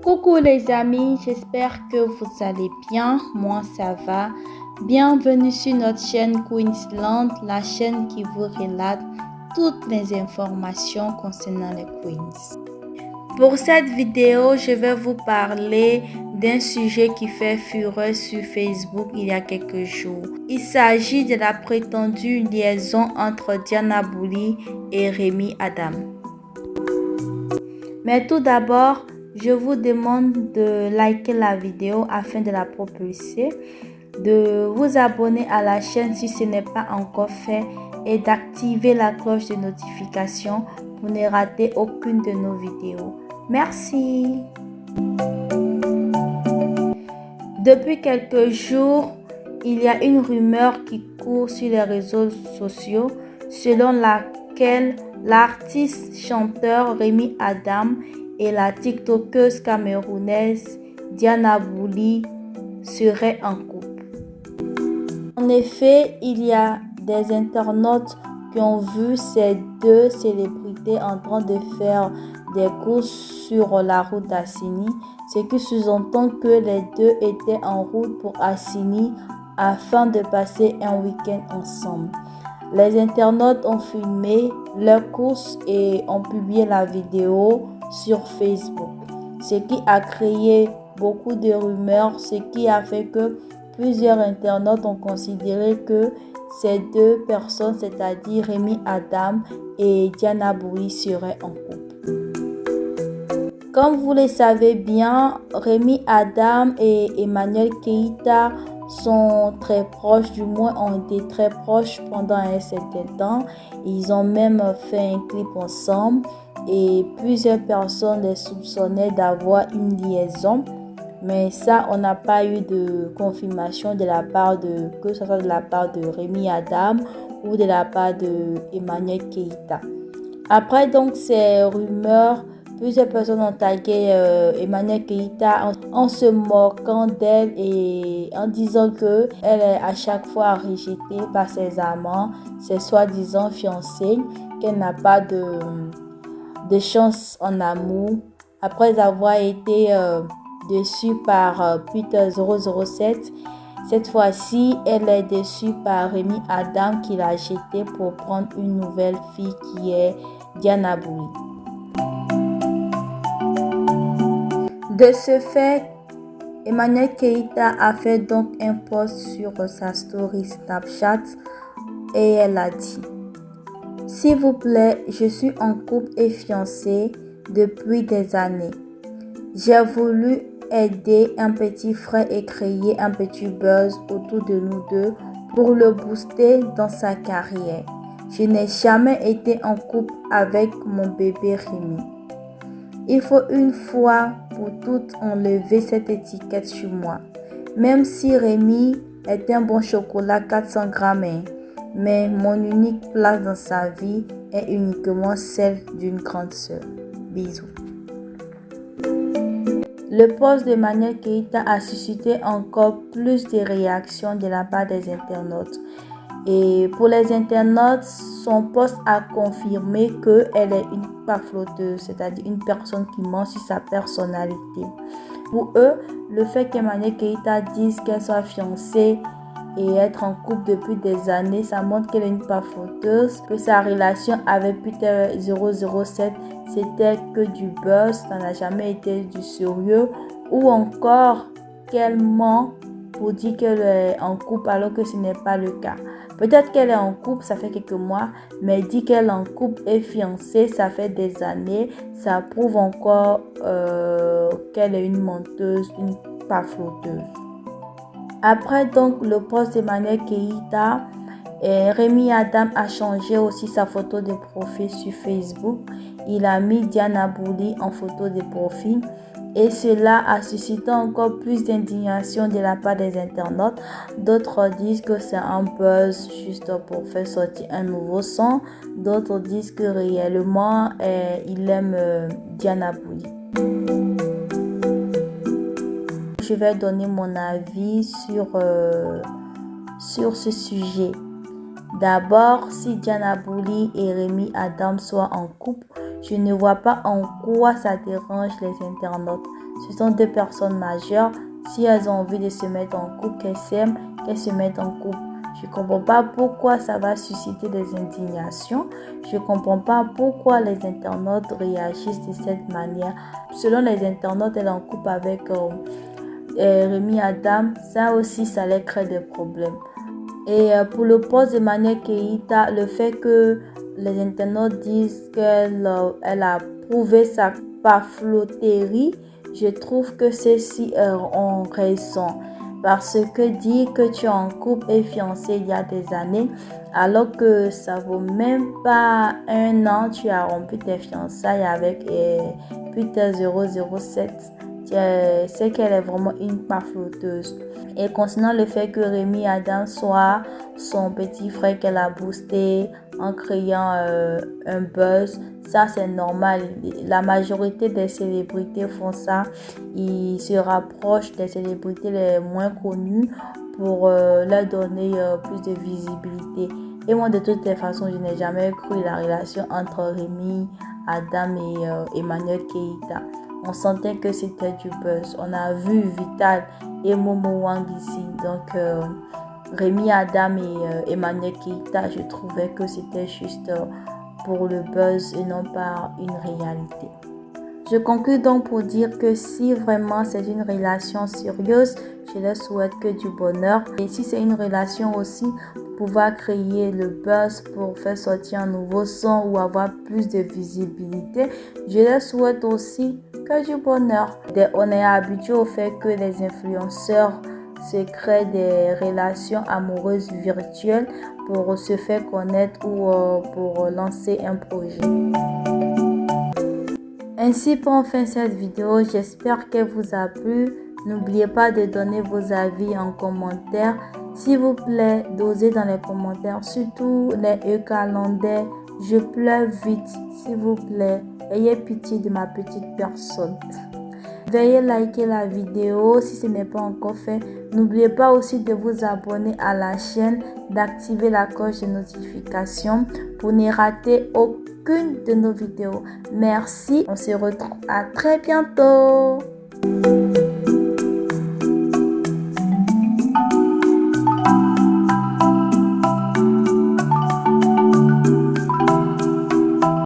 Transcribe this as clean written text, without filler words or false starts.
Coucou les amis, j'espère que vous allez bien. Moi ça va. Bienvenue sur notre chaîne Queensland, la chaîne qui vous relate toutes les informations concernant les Queens. Pour cette vidéo, je vais vous parler d'un sujet qui fait fureur sur Facebook il y a quelques jours. Il s'agit de la prétendue liaison entre Diana Bouli et Rémi Adam. Mais tout d'abord, je vous demande de liker la vidéo afin de la propulser, de vous abonner à la chaîne si ce n'est pas encore fait et d'activer la cloche de notification pour ne rater aucune de nos vidéos. Merci. Depuis quelques jours, il y a une rumeur qui court sur les réseaux sociaux selon laquelle l'artiste chanteur Rémi Adam et la tiktokeuse camerounaise Diana Bouli seraient en couple. En effet, il y a des internautes qui ont vu ces deux célébrités en train de faire des courses sur la route d'Assini, ce qui sous-entend que les deux étaient en route pour Assini afin de passer un week-end ensemble. Les internautes ont filmé leurs courses et ont publié la vidéo sur Facebook, ce qui a créé beaucoup de rumeurs, ce qui a fait que plusieurs internautes ont considéré que ces deux personnes, c'est-à-dire Rémi Adam et Diana Bouli, seraient en couple. Comme vous le savez bien, Rémi Adam et Emmanuel Keita sont très proches, du moins ont été très proches pendant un certain temps. Ils ont même fait un clip ensemble et plusieurs personnes les soupçonnaient d'avoir une liaison. Mais ça, on n'a pas eu de confirmation de la part de, que ce soit de la part de Rémi Adam ou de la part de Emmanuel Keita. Après donc ces rumeurs, plusieurs personnes ont tagué Emmanuel Keita en se moquant d'elle et en disant que elle est à chaque fois rejetée par ses amants, ses soi-disant fiancés, qu'elle n'a pas de chance en amour. Après avoir été déçue par Peter 007, cette fois-ci, elle est déçue par Rémi Adam qui l'a jetée pour prendre une nouvelle fille qui est Diana Bouli. De ce fait, Emmanuel Keita a fait donc un post sur sa story Snapchat et elle a dit: s'il vous plaît, je suis en couple et fiancée depuis des années. J'ai voulu aider un petit frère et créer un petit buzz autour de nous deux pour le booster dans sa carrière. Je n'ai jamais été en couple avec mon bébé Rémi. Il faut une fois pour toutes enlever cette étiquette sur moi. Même si Rémi est un bon chocolat 400 grammes, mais mon unique place dans sa vie est uniquement celle d'une grande sœur. Bisous. Le post d'Emmanuel Keita a suscité encore plus de réactions de la part des internautes. Et pour les internautes, son post a confirmé qu'elle est une pafloteuse, c'est-à-dire une personne qui ment sur sa personnalité. Pour eux, le fait qu'Emmanuel Keita dise qu'elle soit fiancée et être en couple depuis des années, ça montre qu'elle est une pafloteuse, que sa relation avec Peter 007 c'était que du buzz, ça n'a jamais été du sérieux, ou encore qu'elle ment pour dire qu'elle est en couple alors que ce n'est pas le cas. Peut-être qu'elle est en couple, ça fait quelques mois, mais dit qu'elle est en couple et fiancée, ça fait des années. Ça prouve encore qu'elle est une menteuse, une pafloteuse. Après donc le post d'Emmanuel Keita, Rémi Adam a changé aussi sa photo de profil sur Facebook. Il a mis Diana Bouli en photo de profil. Et cela a suscité encore plus d'indignation de la part des internautes. D'autres disent que c'est un buzz juste pour faire sortir un nouveau son. D'autres disent que réellement, il aime Diana Bouli. Je vais donner mon avis sur ce sujet. D'abord, si Diana Bouli et Rémi Adam soient en couple, Je ne vois pas en quoi ça dérange les internautes. Ce sont deux personnes majeures. Si elles ont envie de se mettre en couple, qu'elles s'aiment, qu'elles se mettent en couple. Je ne comprends pas pourquoi ça va susciter des indignations. Je ne comprends pas pourquoi les internautes réagissent de cette manière. Selon les internautes, elle est en couple avec Rémi Adam. Ça aussi, ça leur crée des problèmes. Et pour le poste de Manière Keïta, le fait que les internautes disent qu'elle a prouvé sa pafloterie, je trouve que ceux-ci ont raison. Parce que dire que tu es en couple et fiancé il y a des années, alors que ça vaut même pas un an, tu as rompu tes fiançailles avec Peter 007. C'est qu'elle est vraiment une pafloteuse. Et concernant le fait que Rémi Adam soit son petit frère qu'elle a boosté en créant un buzz, ça c'est normal. La majorité des célébrités font ça. Ils se rapprochent des célébrités les moins connues pour leur donner plus de visibilité. Et moi, de toutes les façons, je n'ai jamais cru la relation entre Rémi Adam et Emmanuel Keïta. On sentait que c'était du buzz. On a vu Vital et Momo Wang ici. Donc, Rémi Adam et Emmanuel Keïta, je trouvais que c'était juste pour le buzz et non pas une réalité. Je conclue donc pour dire que si vraiment c'est une relation sérieuse, je leur souhaite que du bonheur. Et si c'est une relation aussi pour pouvoir créer le buzz, pour faire sortir un nouveau son ou avoir plus de visibilité, je leur souhaite aussi que du bonheur. On est habitué au fait que les influenceurs se créent des relations amoureuses virtuelles pour se faire connaître ou pour lancer un projet. Ainsi prend fin cette vidéo, j'espère qu'elle vous a plu. N'oubliez pas de donner vos avis en commentaire. S'il vous plaît, dosez dans les commentaires, surtout les Eucalandais. Je pleure vite, s'il vous plaît. Ayez pitié de ma petite personne. Veuillez liker la vidéo si ce n'est pas encore fait. N'oubliez pas aussi de vous abonner à la chaîne, d'activer la cloche de notification pour ne rater aucune de nos vidéos. Merci, on se retrouve à très bientôt.